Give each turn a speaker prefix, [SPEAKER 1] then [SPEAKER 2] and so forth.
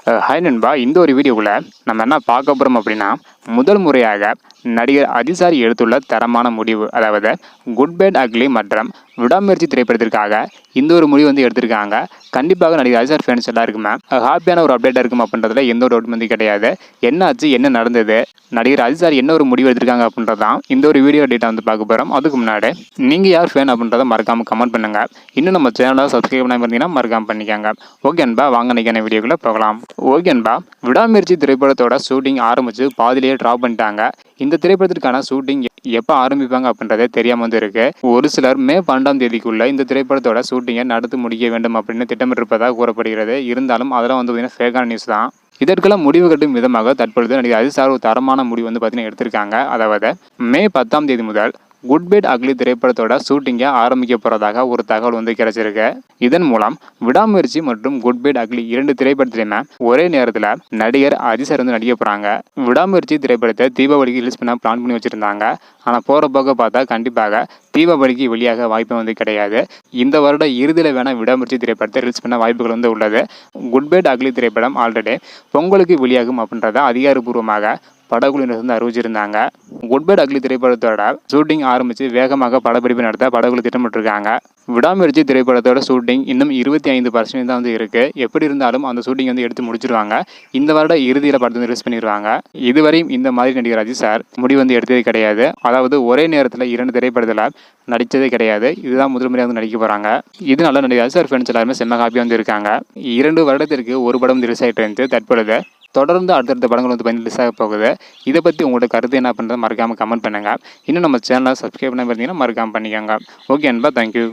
[SPEAKER 1] Hi நண்பா, இந்த ஒரு வீடியோக்குள்ள நம்ம என்ன பார்க்க போகிறோம் அப்படின்னா, முதல் முறையாக நடிகர் அதிசாரி எடுத்துள்ள தரமான முடிவு, அதாவது குட் பேட் அக்லி மற்றும் விடாமுயற்சி திரைப்படத்திற்காக இந்த ஒரு முடிவு வந்து எடுத்திருக்காங்க. கண்டிப்பாக நடிகர் அதிசாரி ஃபேன்ஸ் எல்லாருக்குமே ஹாப்பியான ஒரு அப்டேட்டாக இருக்கும் அப்படின்றதுல எந்த ஒரு டவுட் வந்து கிடையாது. என்ன ஆச்சு, என்ன நடந்தது, நடிகர் அதிசாரி என்ன ஒரு முடிவு எடுத்திருக்காங்க அப்படின்றதான் இந்த ஒரு வீடியோ டேட்டா வந்து பார்க்க போகிறோம். அதுக்கு முன்னாடி நீங்கள் யார் ஃபேன் அப்படின்றத மறக்காமல் கமெண்ட் பண்ணுங்கள். இன்னும் நம்ம சேனலை சப்ஸ்கிரைப் பண்ணாமல் இருந்தீங்கன்னா மறக்காமல் பண்ணிக்கோங்க. ஓகே அன்பா, வாங்க நினைக்கிற வீடியோக்குள்ளே போகலாம். ஓகே அன்பா, விடாமுயற்சி திரைப்படத்தோட ஷூட்டிங் ஆரம்பித்து பாதிலேயே ட்ராப் பண்ணிட்டாங்க. இந்த திரைப்படத்திற்கான ஷூட்டிங் எப்போ ஆரம்பிப்பாங்க அப்படின்றதே தெரியாமல் வந்து இருக்கு. ஒரு சிலர் மே 12ஆம் தேதிக்குள்ள இந்த திரைப்படத்தோட ஷூட்டிங்கை நடத்தி முடிக்க வேண்டும் அப்படின்னு திட்டமிட்டிருப்பதாக கூறப்படுகிறது. இருந்தாலும் அதெல்லாம் வந்து பார்த்தீங்கன்னா ஃபேக்கான நியூஸ் தான். இதற்கெல்லாம் முடிவு கட்டும் விதமாக தற்பொழுது நடிகர் அதிசார் ஒரு தரமான முடிவு வந்து பார்த்தீங்கன்னா எடுத்திருக்காங்க. அதாவது மே 10ஆம் தேதி முதல் குட் பேட் அக்லி திரைப்படத்தோட ஷூட்டிங்கை ஆரம்பிக்க போகிறதாக ஒரு தகவல் வந்து கிடைச்சிருக்கு. இதன் மூலம் விடாமுயற்சி மற்றும் குட் பேட் அக்லி இரண்டு திரைப்படத்திலுமே ஒரே நேரத்தில் நடிகர் அதிசார் வந்து நடிக்க போகிறாங்க. விடாமுயற்சி திரைப்படத்தை தீபாவளிக்கு ரிலீஸ் பண்ண பிளான் பண்ணி வச்சுருந்தாங்க. ஆனால் போகிற போக பார்த்தா கண்டிப்பாக தீபாவளிக்கு வெளியாக வாய்ப்பு வந்து கிடையாது. இந்த வருட இறுதியில் வேணால் விடாமுயற்சி திரைப்படத்தை ரிலீஸ் பண்ண வாய்ப்புகள் வந்து உள்ளது. குட் பேட் அக்லி திரைப்படம் ஆல்ரெடி பொங்கலுக்கு வெளியாகும் அப்படின்றத அதிகாரப்பூர்வமாக படக்குழுவினர் வந்து அறிவிச்சிருந்தாங்க. குட் பேட் அக்லி திரைப்படத்தோட ஷூட்டிங் ஆரம்பித்து வேகமாக படப்பிடிப்பு நடத்த படக்குழு திட்டமிட்டிருக்காங்க. விடாமுயற்சி திரைப்படத்தோட ஷூட்டிங் இன்னும் 25% தான் வந்து இருக்குது. எப்படி இருந்தாலும் அந்த ஷூட்டிங் வந்து எடுத்து முடிச்சிருவாங்க. இந்த வருட இறுதியில் படத்தை வந்து ரிலீஸ் பண்ணிடுவாங்க. இதுவரையும் இந்த மாதிரி நடிகர் அதிசார் முடிவு வந்து எடுத்ததே கிடையாது. அதாவது ஒரே நேரத்தில் 2 திரைப்படத்தில் நடித்ததே கிடையாது. இதுதான் முதல் முறையாக வந்து நடிக்க போகிறாங்க. இதனால நடிகர் அதிசார் ஃபேன்ஸ் எல்லாருமே செம்ம ஹாப்பியாக வந்து இருக்காங்க. 2 வருடத்திற்கு ஒரு படம் வந்து ரிலீஸ் ஆகிட்டு இருந்துச்சு. தற்பொழுது தொடர்ந்து அடுத்தடுத்த படங்கள் வந்து ரிலீஸ் ஆக போகுது. இதை பற்றி உங்களோட கருத்து என்ன பண்ணுறது மறக்காமல் கமெண்ட் பண்ணுங்கள். இன்னும் நம்ம சேனலை சப்ஸ்கிரைப் பண்ண பார்த்தீங்கன்னா மறக்காமல் பண்ணிக்கோங்க. ஓகே அன்பா, தேங்க்யூ.